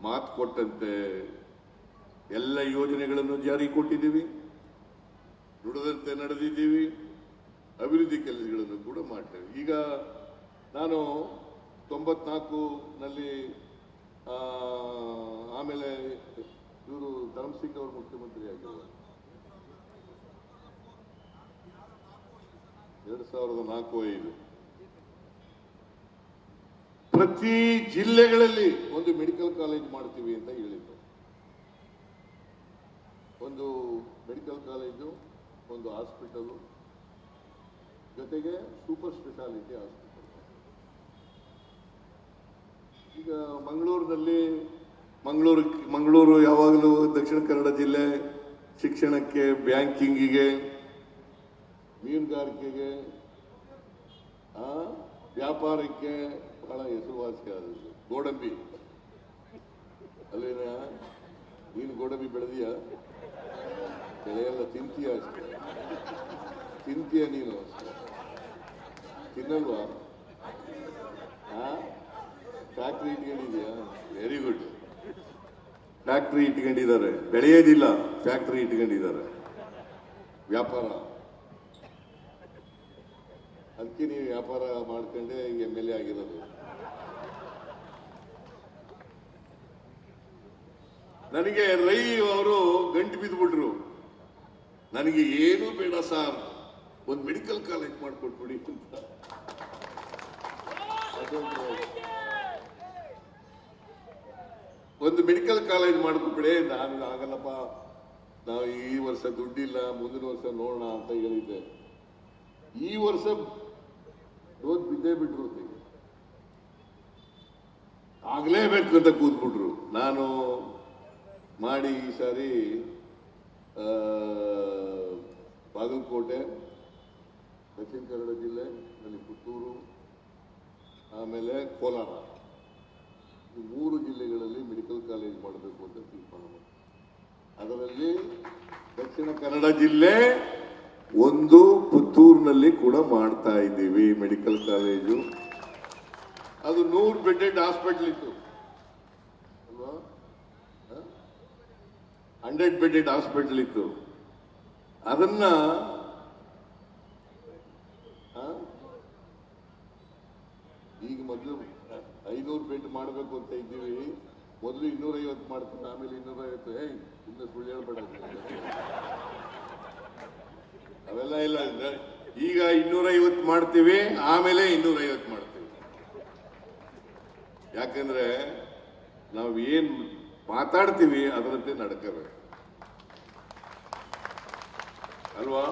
ಮಾತು ಕೊಟ್ಟಂತೆ ಎಲ್ಲ ಯೋಜನೆಗಳನ್ನು ಜಾರಿ ಕೊಟ್ಟಿದ್ದೀವಿ, ನುಡಿದಂತೆ ನಡೆದಿದ್ದೀವಿ, ಅಭಿವೃದ್ಧಿ ಕೆಲಸಗಳನ್ನು ಕೂಡ ಮಾಡ್ತೇವೆ. ಈಗ ನಾನು 94ನಲ್ಲಿ ಆಮೇಲೆ ಇವರು ಧರ್ಮಸಿಂಗ್ ಅವರು ಮುಖ್ಯಮಂತ್ರಿ ಆಗಿದ್ದಾರೆ 2004-05 ಪ್ರತಿ ಜಿಲ್ಲೆಗಳಲ್ಲಿ ಒಂದು ಮೆಡಿಕಲ್ ಕಾಲೇಜ್ ಮಾಡ್ತೀವಿ ಅಂತ ಹೇಳಿದ್ರು. ಒಂದು ಮೆಡಿಕಲ್ ಕಾಲೇಜು, ಒಂದು ಹಾಸ್ಪಿಟಲ್, ಜೊತೆಗೆ ಸೂಪರ್ ಸ್ಪೆಷಾಲಿಟಿ ಹಾಸ್ಪಿಟಲ್. ಈಗ ಮಂಗಳೂರು ಯಾವಾಗಲೂ ದಕ್ಷಿಣ ಕನ್ನಡ ಜಿಲ್ಲೆ ಶಿಕ್ಷಣಕ್ಕೆ, ಬ್ಯಾಂಕಿಂಗಿಗೆ, ಮೀನುಗಾರಿಕೆಗೆ, ವ್ಯಾಪಾರಕ್ಕೆ ಬಹಳ ಹೆಸರುವಾಸಿ ಆದದ್ದು. ಗೋಡಂಬಿ ಅಲ್ಲೇನ, ನೀನು ಗೋಡಂಬಿ ಬೆಳೆದೀಯ? ಬೆಳೆಯಲ್ಲ, ತಿಂತೀಯ ಅಷ್ಟೇ. ತಿಂತೀಯ ನೀನು ಅಷ್ಟೇ, ತಿನ್ನಲ್ವಾ? ಫ್ಯಾಕ್ಟ್ರಿ ಇಟ್ಕೊಂಡಿದ್ಯಾ? Very good. ಫ್ಯಾಕ್ಟ್ರಿ ಇಟ್ಕೊಂಡಿದ್ದಾರೆ, ಬೆಳೆಯೋದಿಲ್ಲ, ಫ್ಯಾಕ್ಟ್ರಿ ಇಟ್ಕೊಂಡಿದ್ದಾರೆ, ವ್ಯಾಪಾರ. ಅದಕ್ಕೆ ನೀವು ವ್ಯಾಪಾರ ಮಾಡ್ಕೊಂಡೆ MLA ಆಗಿರೋದು. ನನಗೆ ರೈ ಅವರು ಗಂಟು ಬಿದ್ದುಬಿಟ್ರು, ನನಗೆ ಏನೂ ಬೇಡ ಸರ್, ಒಂದು ಮೆಡಿಕಲ್ ಕಾಲೇಜ್ ಮಾಡಿಕೊಟ್ಬಿಡಿ ಅಂತ. ಒಂದು ಮೆಡಿಕಲ್ ಕಾಲೇಜ್ ಮಾಡ್ಕೊಬಿಡಿ. ನಾನು ಆಗಲ್ಲಪ್ಪ, ನಾವು ಈ ವರ್ಷ ದುಡ್ಡಿಲ್ಲ, ಮುಂದಿನ ವರ್ಷ ನೋಡೋಣ ಅಂತ ಹೇಳಿದ್ದೆ. ಈ ವರ್ಷ ಬಿದ್ದೇ ಬಿಟ್ರು, ಆಗ್ಲೇಬೇಕು ಅಂತ ಕೂತ್ಬಿಟ್ರು. ನಾನು ಮಾಡಿ ಈ ಸಾರಿ ಬಾಗಲಕೋಟೆ, ದಕ್ಷಿಣ ಕನ್ನಡ ಜಿಲ್ಲೆ, ಪುತ್ತೂರು, ಆಮೇಲೆ ಕೋಲಾರ, ಈ 3 ಜಿಲ್ಲೆಗಳಲ್ಲಿ ಮೆಡಿಕಲ್ ಕಾಲೇಜ್ ಮಾಡಬೇಕು ಅಂತ ತೀರ್ಮಾನ ಮಾಡಿ, ಅದರಲ್ಲಿ ದಕ್ಷಿಣ ಕನ್ನಡ ಜಿಲ್ಲೆ ಒಂದು ಪುತ್ತೂರಿನಲ್ಲಿ ಕೂಡ ಮಾಡ್ತಾ ಇದ್ದೀವಿ ಮೆಡಿಕಲ್ ಕಾಲೇಜು. ಅದು 100 ಬೆಡ್ಡೆಡ್ ಹಾಸ್ಪಿಟಲ್ ಇತ್ತು ಅಲ್ವಾ, 100 ಬೆಡ್ಡೆಡ್ ಹಾಸ್ಪಿಟಲ್ ಇತ್ತು. ಅದನ್ನ ಈಗ ಮೊದಲು 500 ಬೆಡ್ ಮಾಡಬೇಕು ಅಂತ ಇದ್ದೀವಿ. ಮೊದಲು 250 ಮಾಡ್ತೀನಿ, ಆಮೇಲೆ 250. ಇನ್ನು ಸುಳ್ಳು ಹೇಳ್ಬೇಡ, ಅವೆಲ್ಲ ಇಲ್ಲ. ಈಗ 250 ಮಾಡ್ತೀವಿ, ಆಮೇಲೆ 250 ಮಾಡ್ತೀವಿ. ಯಾಕಂದ್ರೆ ನಾವು ಏನ್ ಮಾತಾಡ್ತೀವಿ ಅದರಂತೆ ನಡ್ಕೋಬೇಕು ಅಲ್ವಾ?